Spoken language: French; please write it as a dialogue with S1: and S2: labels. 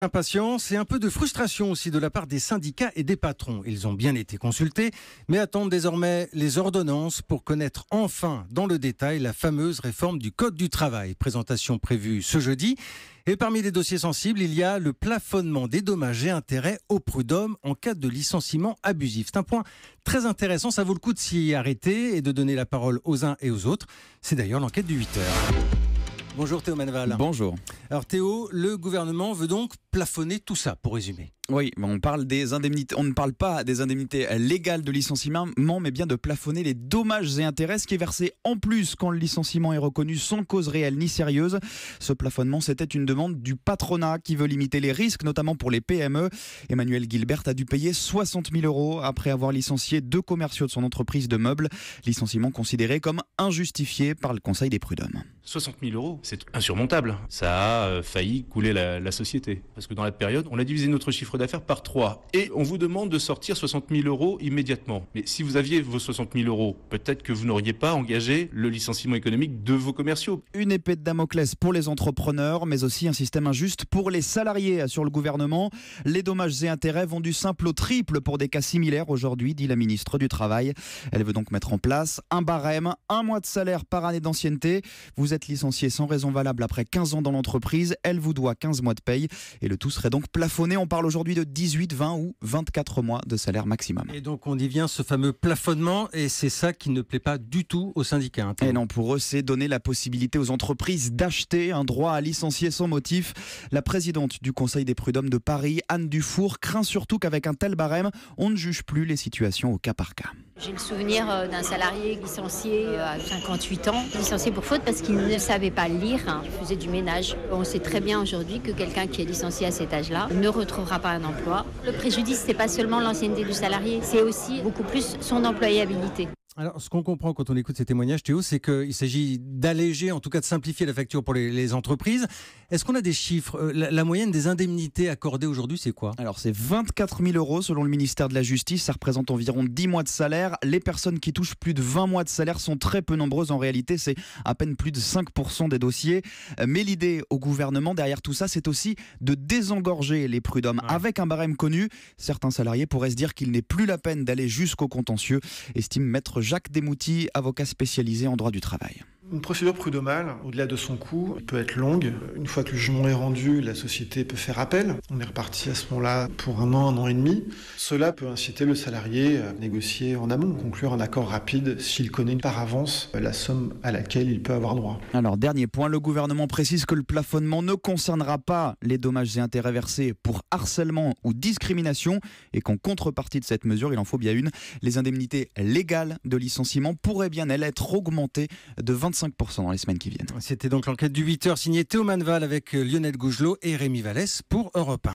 S1: Impatience et un peu de frustration aussi de la part des syndicats et des patrons. Ils ont bien été consultés, mais attendent désormais les ordonnances pour connaître enfin dans le détail la fameuse réforme du Code du travail. Présentation prévue ce jeudi. Et parmi les dossiers sensibles, il y a le plafonnement des dommages et intérêts au prud'homme en cas de licenciement abusif. C'est un point très intéressant, ça vaut le coup de s'y arrêter et de donner la parole aux uns et aux autres. C'est d'ailleurs l'enquête du 8h. Bonjour Théo Manval.
S2: Bonjour.
S1: Alors Théo, le gouvernement veut donc plafonner tout ça, pour résumer.
S2: Oui, on parle des indemnités. On ne parle pas des indemnités légales de licenciement, mais bien de plafonner les dommages et intérêts, ce qui est versé en plus quand le licenciement est reconnu sans cause réelle ni sérieuse. Ce plafonnement, c'était une demande du patronat qui veut limiter les risques, notamment pour les PME. Emmanuel Guilbert a dû payer 60 000 € après avoir licencié 2 commerciaux de son entreprise de meubles. Licenciement considéré comme injustifié par le Conseil des prud'hommes.
S3: 60 000 €, c'est insurmontable. Ça a failli couler la société. Parce que dans la période, on a divisé notre chiffre d'affaires par 3. Et on vous demande de sortir 60 000 € immédiatement. Mais si vous aviez vos 60 000 €, peut-être que vous n'auriez pas engagé le licenciement économique de vos commerciaux.
S2: Une épée de Damoclès pour les entrepreneurs, mais aussi un système injuste pour les salariés, assure le gouvernement. Les dommages et intérêts vont du simple au triple pour des cas similaires aujourd'hui, dit la ministre du Travail. Elle veut donc mettre en place un barème, 1 mois de salaire par année d'ancienneté. Vous êtes licencié sans raison valable après 15 ans dans l'entreprise, elle vous doit 15 mois de paye et le tout serait donc plafonné. On parle aujourd'hui de 18, 20 ou 24 mois de salaire maximum.
S1: Et donc on y vient, ce fameux plafonnement, et c'est ça qui ne plaît pas du tout aux syndicats.
S2: Et non, pour eux, c'est donner la possibilité aux entreprises d'acheter un droit à licencier sans motif. La présidente du Conseil des prud'hommes de Paris, Anne Dufour, craint surtout qu'avec un tel barème, on ne juge plus les situations au cas par cas.
S4: J'ai le souvenir d'un salarié licencié à 58 ans, licencié pour faute parce qu'il ne savait pas lire, il faisait du ménage. On sait très bien aujourd'hui que quelqu'un qui est licencié à cet âge-là ne retrouvera pas un emploi. Le préjudice, c'est pas seulement l'ancienneté du salarié, c'est aussi beaucoup plus son employabilité.
S1: Alors, ce qu'on comprend quand on écoute ces témoignages, Théo, c'est qu'il s'agit d'alléger, en tout cas de simplifier la facture pour les entreprises. Est-ce qu'on a des chiffres ? La moyenne des indemnités accordées aujourd'hui, c'est quoi ?
S2: Alors, c'est 24 000 € selon le ministère de la Justice. Ça représente environ 10 mois de salaire. Les personnes qui touchent plus de 20 mois de salaire sont très peu nombreuses. En réalité, c'est à peine plus de 5% des dossiers. Mais l'idée au gouvernement derrière tout ça, c'est aussi de désengorger les prud'hommes. Ouais. Avec un barème connu, certains salariés pourraient se dire qu'il n'est plus la peine d'aller jusqu'au contentieux, estime maître Jacques Desmoutis, avocat spécialisé en droit du travail.
S5: Une procédure prud'homale, au-delà de son coût, peut être longue. Une fois que le jugement est rendu, la société peut faire appel. On est reparti à ce moment-là pour 1 an et demi. Cela peut inciter le salarié à négocier en amont, conclure un accord rapide s'il connaît par avance la somme à laquelle il peut avoir droit.
S2: Alors, dernier point, le gouvernement précise que le plafonnement ne concernera pas les dommages et intérêts versés pour harcèlement ou discrimination et qu'en contrepartie de cette mesure, il en faut bien une, les indemnités légales de licenciement pourraient bien, elles, être augmentées de 25% dans les semaines qui viennent.
S1: C'était donc l'enquête du 8h signée Théo Manval avec Lionel Gougelot et Rémi Vallès pour Europe 1.